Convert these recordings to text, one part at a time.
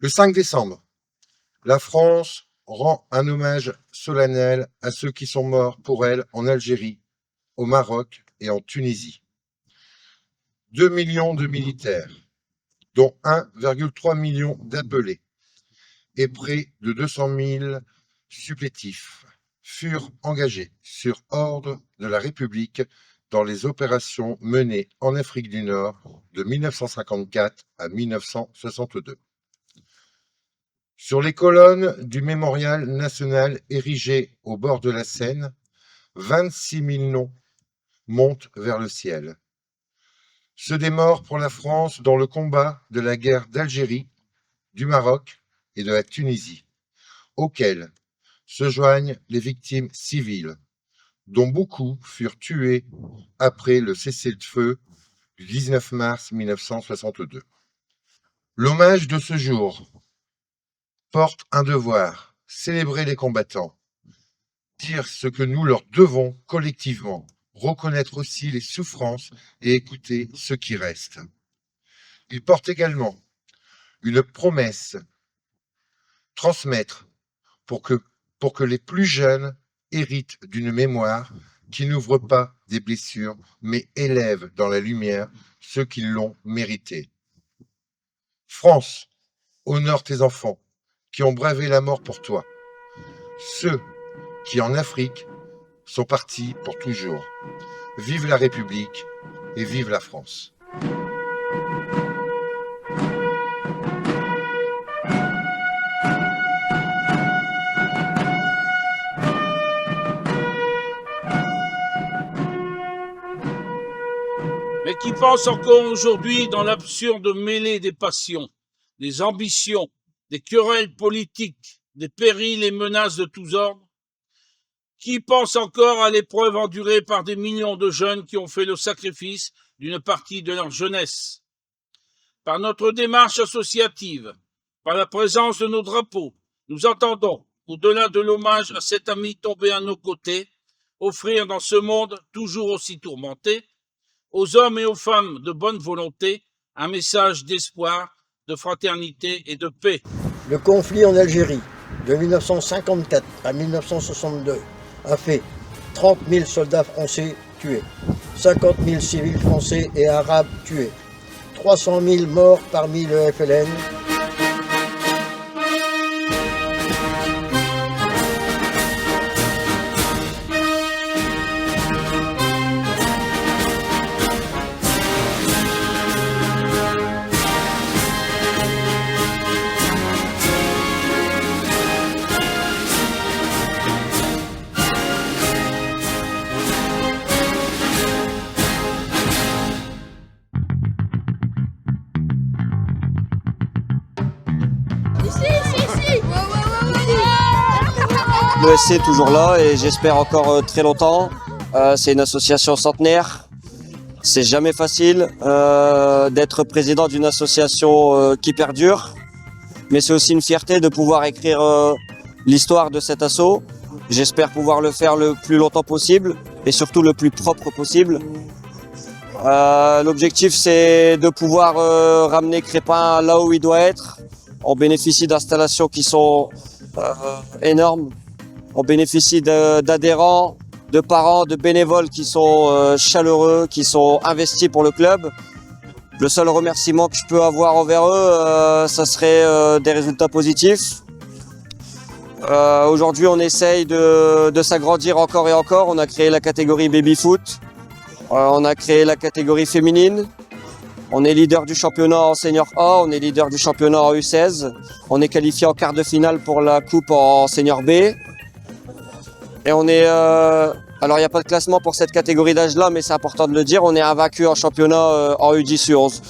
Le 5 décembre, la France rend un hommage solennel à ceux qui sont morts pour elle en Algérie, au Maroc et en Tunisie. 2 millions de militaires, dont 1,3 million d'appelés et près de 200 000 supplétifs, furent engagés sur ordre de la République dans les opérations menées en Afrique du Nord de 1954 à 1962. Sur les colonnes du mémorial national érigé au bord de la Seine, 26 000 noms montent vers le ciel. Ceux des morts pour la France dans le combat de la guerre d'Algérie, du Maroc et de la Tunisie, auxquels se joignent les victimes civiles, dont beaucoup furent tués après le cessez-le-feu du 19 mars 1962. L'hommage de ce jour porte un devoir, célébrer les combattants, dire ce que nous leur devons collectivement, reconnaître aussi les souffrances et écouter ceux qui restent. Il porte également une promesse, transmettre pour que les plus jeunes héritent d'une mémoire qui n'ouvre pas des blessures, mais élève dans la lumière ceux qui l'ont mérité. France, honore tes enfants qui ont bravé la mort pour toi, ceux qui en Afrique sont partis pour toujours. Vive la République et vive la France. Mais qui pense encore aujourd'hui dans l'absurde mêlée des passions, des ambitions, des querelles politiques, des périls et menaces de tous ordres? Qui pense encore à l'épreuve endurée par des millions de jeunes qui ont fait le sacrifice d'une partie de leur jeunesse? Par notre démarche associative, par la présence de nos drapeaux, nous entendons, au-delà de l'hommage à cet ami tombé à nos côtés, offrir dans ce monde toujours aussi tourmenté, aux hommes et aux femmes de bonne volonté, un message d'espoir, de fraternité et de paix. Le conflit en Algérie, de 1954 à 1962, a fait 30 000 soldats français tués, 50 000 civils français et arabes tués, 300 000 morts parmi le FLN. L'ESC est toujours là et j'espère encore très longtemps. C'est une association centenaire. C'est jamais facile d'être président d'une association qui perdure. Mais c'est aussi une fierté de pouvoir écrire l'histoire de cet asso. J'espère pouvoir le faire le plus longtemps possible et surtout le plus propre possible. L'objectif, c'est de pouvoir ramener Crespin là où il doit être. On bénéficie d'installations qui sont énormes. On bénéficie d'adhérents, de parents, de bénévoles qui sont chaleureux, qui sont investis pour le club. Le seul remerciement que je peux avoir envers eux, ça serait des résultats positifs. Aujourd'hui, on essaye de s'agrandir encore et encore. On a créé la catégorie baby-foot. On a créé la catégorie féminine. On est leader du championnat en senior A, on est leader du championnat en U16. On est qualifié en quart de finale pour la coupe en senior B. Et on est... alors il n'y a pas de classement pour cette catégorie d'âge-là, mais c'est important de le dire. On est invaincu en championnat en U10-11.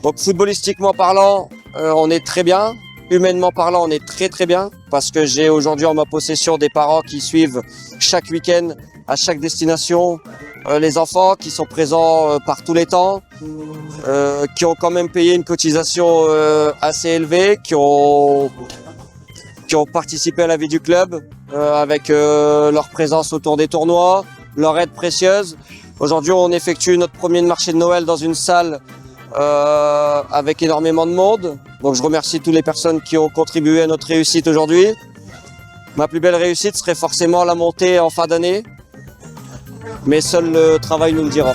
Donc footballistiquement parlant, on est très bien. Humainement parlant, on est très très bien. Parce que j'ai aujourd'hui en ma possession des parents qui suivent chaque week-end, à chaque destination, les enfants qui sont présents par tous les temps, qui ont quand même payé une cotisation assez élevée, qui ont participé à la vie du club avec leur présence autour des tournois, leur aide précieuse. Aujourd'hui, on effectue notre premier marché de Noël dans une salle avec énormément de monde. Donc je remercie toutes les personnes qui ont contribué à notre réussite aujourd'hui. Ma plus belle réussite serait forcément la montée en fin d'année, mais seul le travail nous le dira.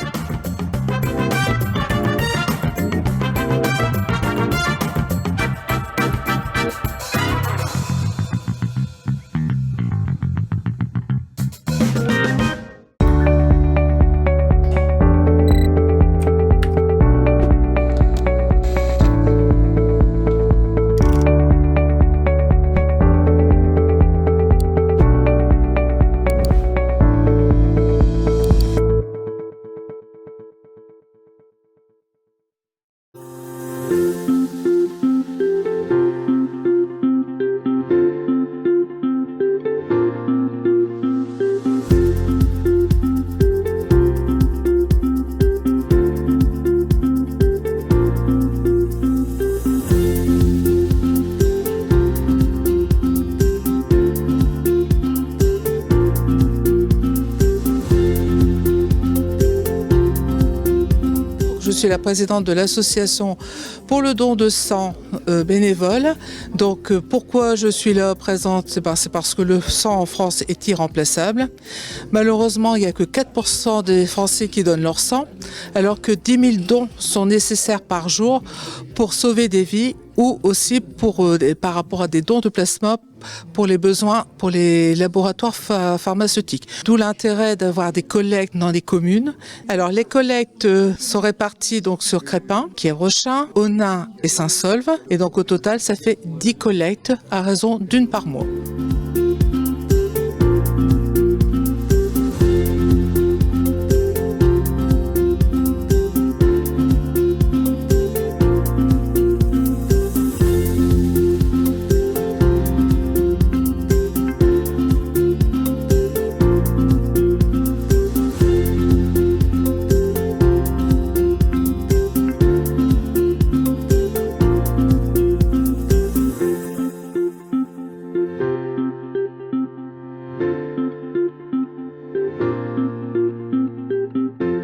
Je suis la présidente de l'association pour le don de sang bénévole. Donc pourquoi je suis là présente, c'est parce que le sang en France est irremplaçable. Malheureusement, il n'y a que 4% des Français qui donnent leur sang, alors que 10 000 dons sont nécessaires par jour pour sauver des vies ou aussi par rapport à des dons de plasma pour les besoins pour les laboratoires pharmaceutiques. D'où l'intérêt d'avoir des collectes dans les communes. Alors les collectes sont réparties donc sur Crépin, qui est Rochin, Onin et Saint-Saulve. Et donc au total, ça fait 10 collectes à raison d'une par mois.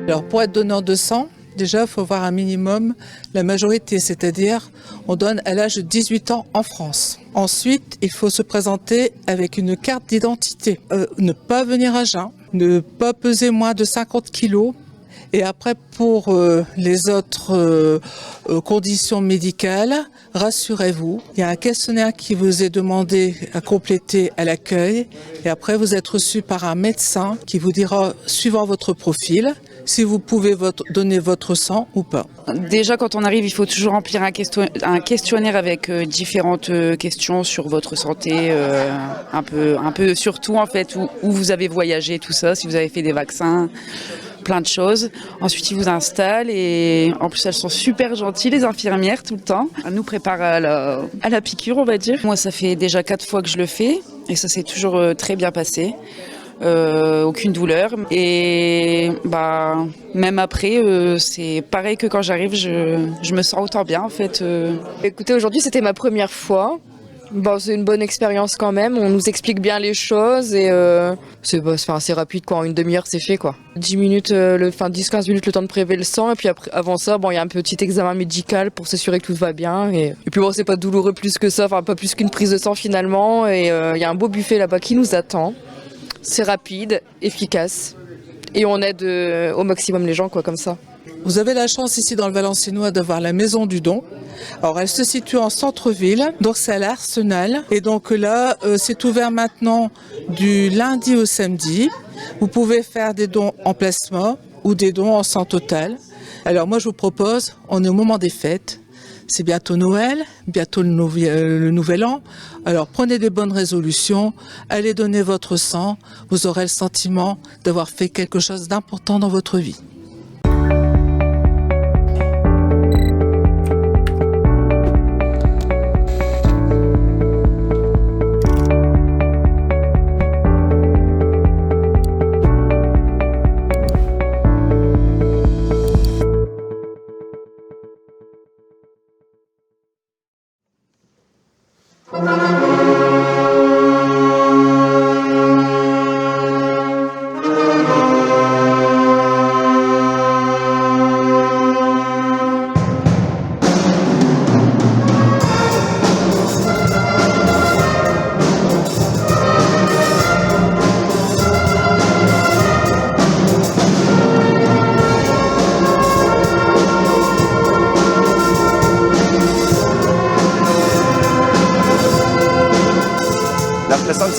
Alors pour être donneur de sang, déjà il faut avoir un minimum la majorité, c'est-à-dire on donne à l'âge de 18 ans en France. Ensuite, il faut se présenter avec une carte d'identité, ne pas venir à jeun, ne pas peser moins de 50 kilos. Et après, pour les autres conditions médicales, rassurez-vous, il y a un questionnaire qui vous est demandé à compléter à l'accueil. Et après, vous êtes reçu par un médecin qui vous dira, suivant votre profil, si vous pouvez donner votre sang ou pas. Déjà, quand on arrive, il faut toujours remplir un questionnaire avec différentes questions sur votre santé, un peu sur tout en fait, où vous avez voyagé, tout ça, si vous avez fait des vaccins, plein de choses. Ensuite, ils vous installent et en plus, elles sont super gentilles, les infirmières, tout le temps. Elles nous préparent à la piqûre, on va dire. Moi, ça fait déjà 4 fois que je le fais et ça s'est toujours très bien passé. Aucune douleur et même après c'est pareil que quand j'arrive, je me sens autant bien en fait. Écoutez, aujourd'hui c'était ma première fois. C'est une bonne expérience quand même, on nous explique bien les choses et c'est assez rapide quoi, en une demi-heure c'est fait quoi. 10 minutes, 10-15 minutes le temps de prélever le sang et puis avant ça il y a un petit examen médical pour s'assurer que tout va bien et puis c'est pas douloureux plus que ça, pas plus qu'une prise de sang finalement et il y a un beau buffet là-bas qui nous attend. C'est rapide, efficace et on aide au maximum les gens quoi comme ça. Vous avez la chance ici dans le Valenciennois d'avoir la Maison du Don. Alors elle se situe en centre-ville, donc c'est à l'Arsenal. Et donc là, c'est ouvert maintenant du lundi au samedi. Vous pouvez faire des dons en plasma ou des dons en sang total. Alors moi je vous propose, on est au moment des fêtes. C'est bientôt Noël, bientôt le Nouvel An. Alors prenez des bonnes résolutions, allez donner votre sang. Vous aurez le sentiment d'avoir fait quelque chose d'important dans votre vie.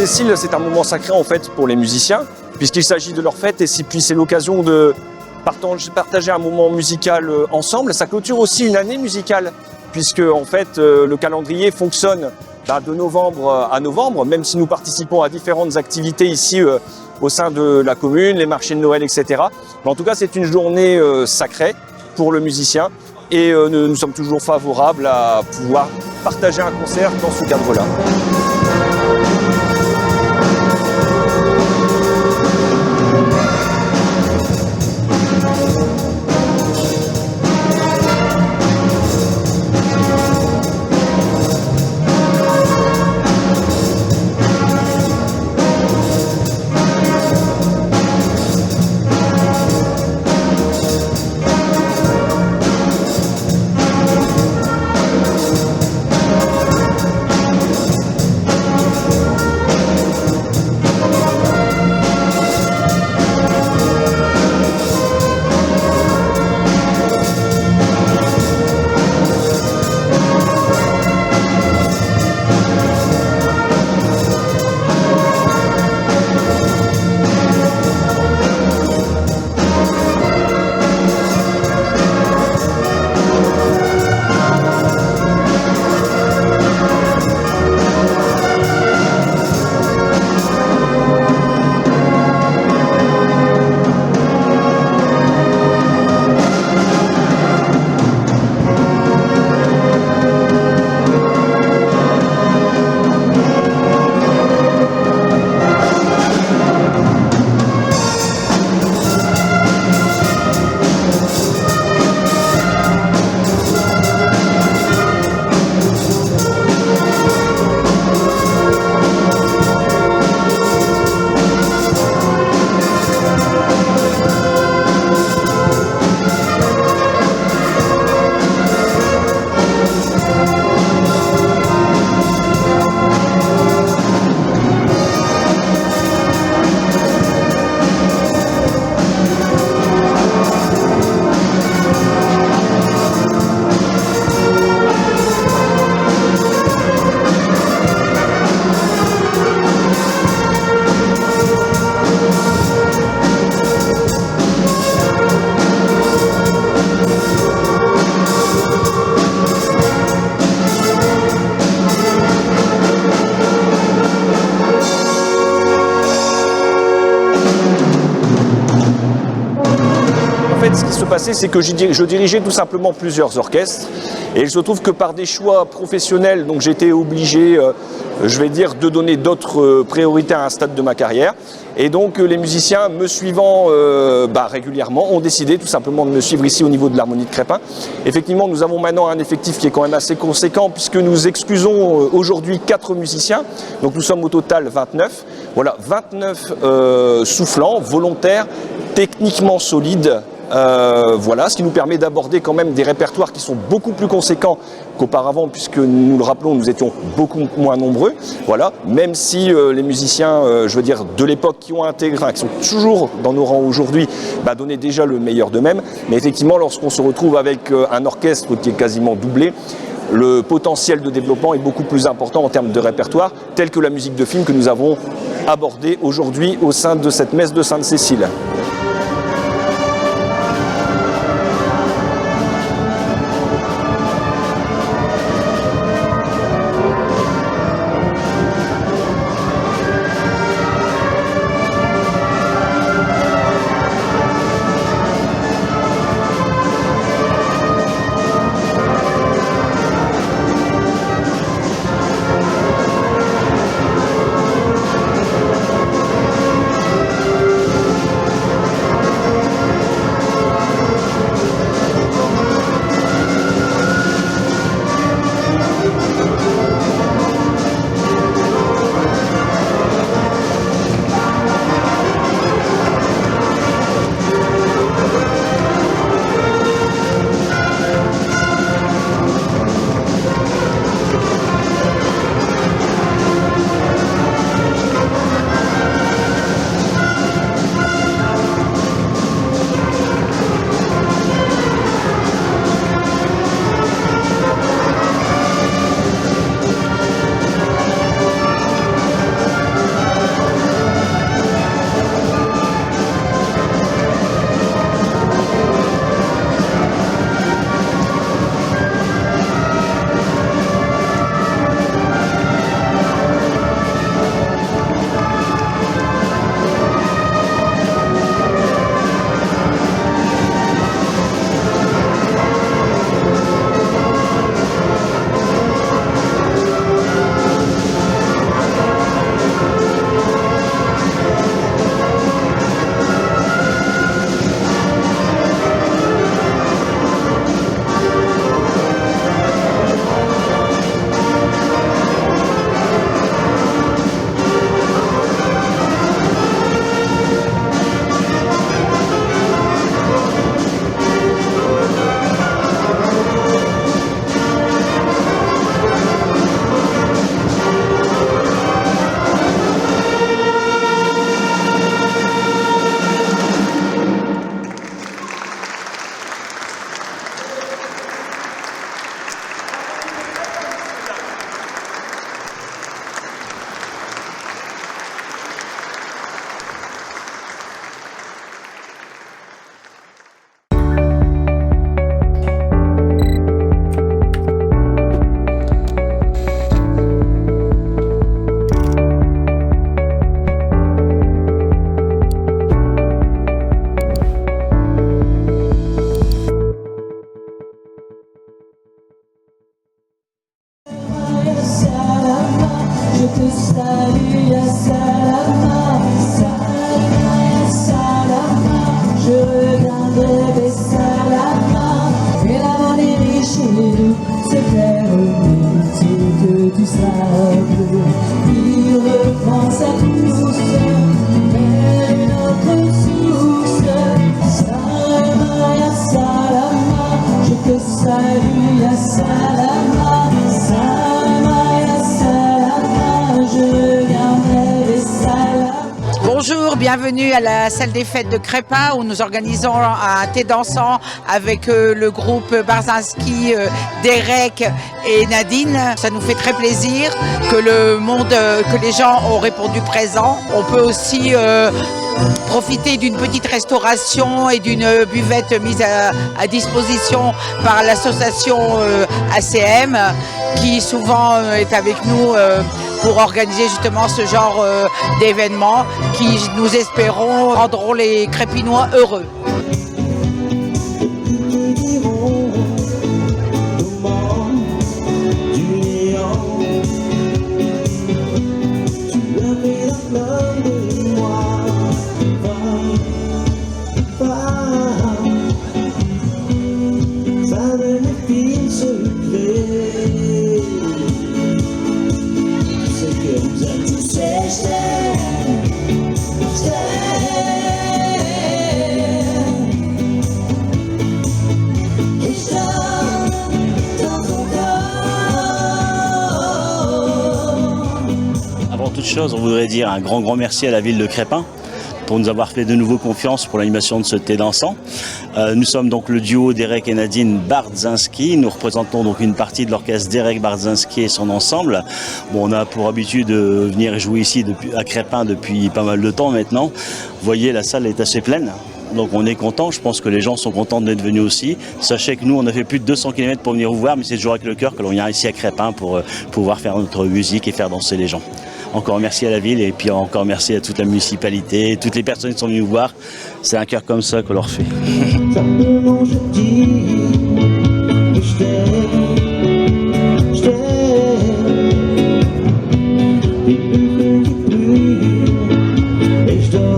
Sainte-Cécile, c'est un moment sacré en fait pour les musiciens, puisqu'il s'agit de leur fête et puis c'est l'occasion de partager un moment musical ensemble. Ça clôture aussi une année musicale, puisque en fait le calendrier fonctionne de novembre à novembre, même si nous participons à différentes activités ici au sein de la commune, les marchés de Noël, etc. Mais en tout cas, c'est une journée sacrée pour le musicien et nous sommes toujours favorables à pouvoir partager un concert dans ce cadre-là. Ce qui se passait, c'est que je dirigeais tout simplement plusieurs orchestres et il se trouve que par des choix professionnels, donc j'étais obligé, je vais dire, de donner d'autres priorités à un stade de ma carrière. Et donc les musiciens me suivant régulièrement ont décidé tout simplement de me suivre ici au niveau de l'harmonie de Crespin. Effectivement, nous avons maintenant un effectif qui est quand même assez conséquent puisque nous exclusons aujourd'hui 4 musiciens. Donc nous sommes au total 29. Voilà, 29 soufflants, volontaires, techniquement solides. Voilà, ce qui nous permet d'aborder quand même des répertoires qui sont beaucoup plus conséquents qu'auparavant, puisque nous le rappelons, nous étions beaucoup moins nombreux. Voilà, même si les musiciens, je veux dire, de l'époque qui ont intégré, qui sont toujours dans nos rangs aujourd'hui, donnaient déjà le meilleur d'eux-mêmes. Mais effectivement, lorsqu'on se retrouve avec un orchestre qui est quasiment doublé, le potentiel de développement est beaucoup plus important en termes de répertoire, tel que la musique de film que nous avons abordée aujourd'hui au sein de cette messe de Sainte-Cécile. du sable. Il reprend sa course vers notre source. Salama, ya salama, je te salue, ya salama. Salama, ya salama, je viendrai des salama. Bonjour, bienvenue à la salle des fêtes de Crespin où nous organisons un thé dansant avec le groupe Barzinski, Derek et Nadine. Ça nous fait très plaisir que les gens ont répondu présent. On peut aussi profiter d'une petite restauration et d'une buvette mise à disposition par l'association ACM qui souvent est avec nous pour organiser justement ce genre d'événements qui, nous espérons, rendront les Crépinois heureux. Avant toute chose, on voudrait dire un grand merci à la ville de Crespin pour nous avoir fait de nouveau confiance pour l'animation de ce thé dansant. Nous sommes donc le duo Derek et Nadine Barzinski. Nous représentons donc une partie de l'orchestre Derek Barzinski et son ensemble. Bon, on a pour habitude de venir jouer ici à Crespin depuis pas mal de temps maintenant. Vous voyez, la salle est assez pleine. Donc on est content, je pense que les gens sont contents d'être venus aussi. Sachez que nous on a fait plus de 200 km pour venir vous voir, mais c'est toujours avec le cœur que l'on vient ici à Crespin pour pouvoir faire notre musique et faire danser les gens. Encore merci à la ville et puis encore merci à toute la municipalité, toutes les personnes qui sont venues nous voir. C'est un cœur comme ça qu'on leur fait. Simplement je dis que je t'aime. Des bulles qui brûlent et je dors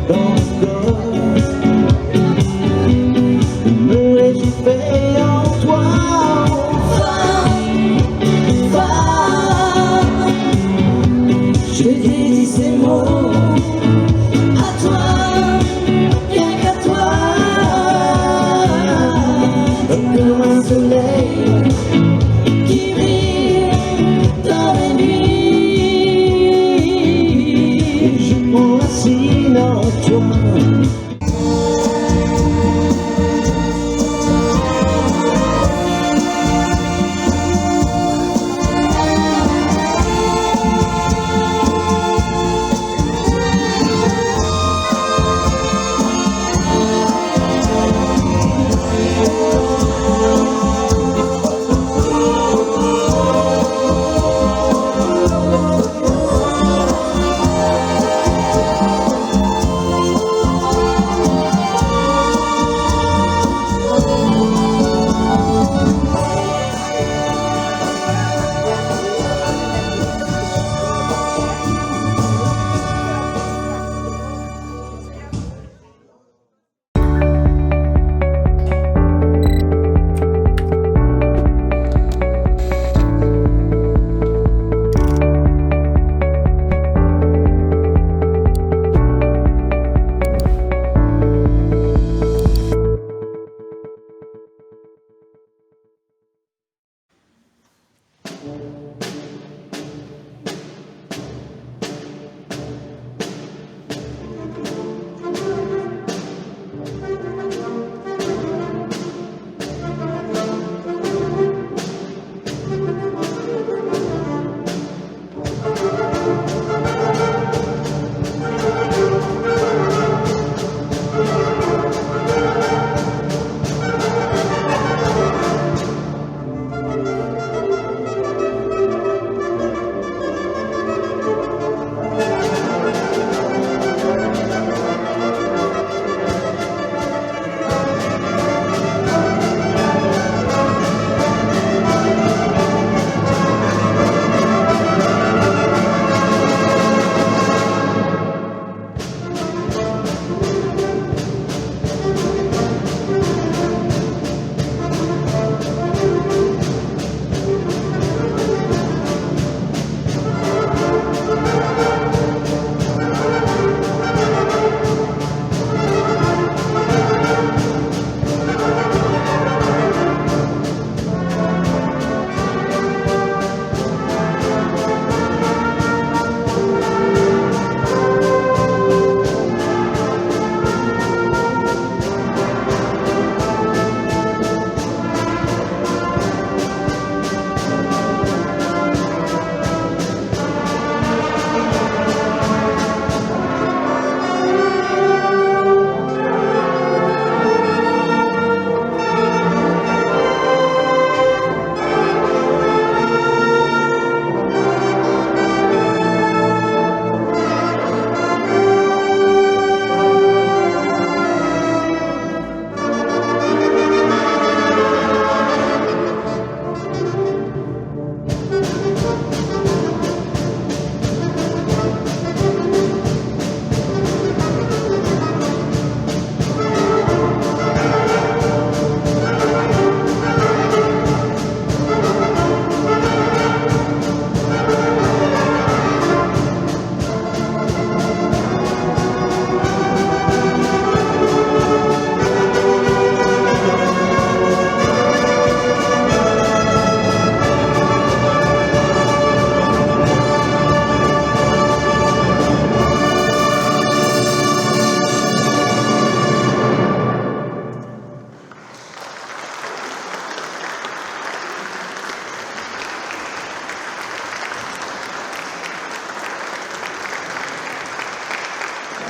dans le corps. Me réchauffer en toi, femme. Je dédie ces mots à toi, rien qu'à toi. Comme un soleil qui brille dans les nuits. Et je m'enracine en toi.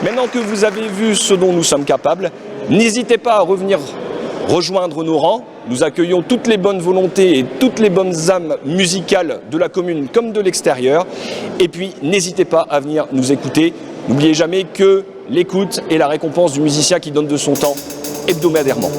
Maintenant que vous avez vu ce dont nous sommes capables, n'hésitez pas à revenir rejoindre nos rangs. Nous accueillons toutes les bonnes volontés et toutes les bonnes âmes musicales de la commune comme de l'extérieur. Et puis, n'hésitez pas à venir nous écouter. N'oubliez jamais que l'écoute est la récompense du musicien qui donne de son temps hebdomadairement.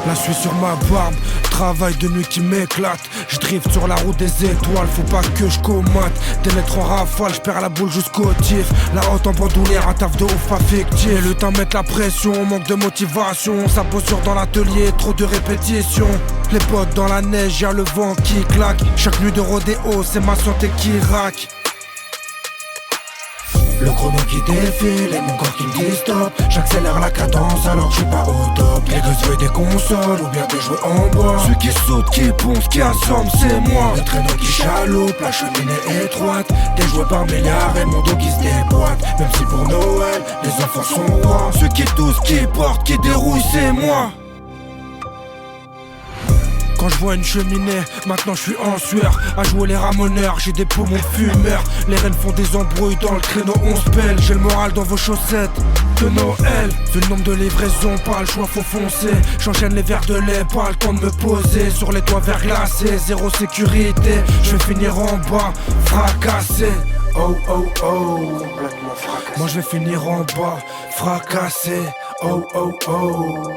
La suie sur ma barbe, travail de nuit qui m'éclate. Je drift sur la route des étoiles, faut pas que je commate. Des lettres en rafale, je perds la boule jusqu'au tif. La haute en bandoulière, un taf de ouf pas fictif. Et le temps mettre la pression, manque de motivation. Ça posture dans l'atelier, trop de répétitions. Les potes dans la neige, y'a le vent qui claque. Chaque nuit de rodéo, c'est ma santé qui raque. Le chrono qui défile et mon corps qui me dit stop. J'accélère la cadence alors que je suis pas au top. Les gosses veulent des consoles ou bien des jouets en bois. Ceux qui sautent, qui poncent, qui assomment, c'est moi. Le traîneau qui chaloupe, la cheminée étroite. Des jouets par milliards et mon dos qui se déboîte. Même si pour Noël, les enfants sont rois. Ceux qui toussent, qui portent, qui dérouillent, c'est moi. Quand je vois une cheminée, maintenant je suis en sueur. À jouer les ramoneurs, j'ai des poumons fumeurs. Les reines font des embrouilles dans le créneau, on se pèle. J'ai le moral dans vos chaussettes de Noël. Vu le nombre de livraisons, pas le choix, faut foncer. J'enchaîne les verres de lait, pas le temps de me poser. Sur les toits verglacés, zéro sécurité. Je vais finir en bas, fracassé. Oh oh oh, moi je vais finir en bas, fracassé. Oh oh oh.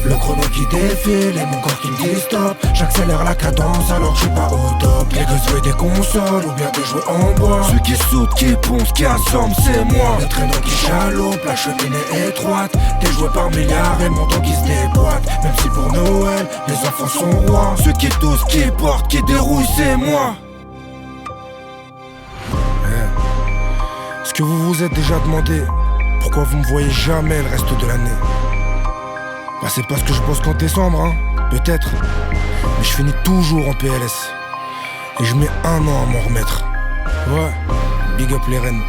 Le chrono qui défile et mon corps qui me dit stop. J'accélère la cadence alors que je suis pas au top. Les gosses veulent des consoles ou bien des jouets en bois. Ceux qui sautent, qui poncent, qui assomment, c'est moi. Le traîneau qui chaloupe, la cheminée étroite. Des jouets par milliards et mon dos qui se déboîte. Même si pour Noël, les enfants sont rois. Ceux qui toussent, qui portent, qui dérouillent, c'est moi. Est-ce que vous vous êtes déjà demandé pourquoi vous me voyez jamais le reste de l'année? Bah c'est parce que je bosse qu'en décembre, hein, peut-être. Mais je finis toujours en PLS. Et je mets 1 an à m'en remettre. Ouais, big up les reines.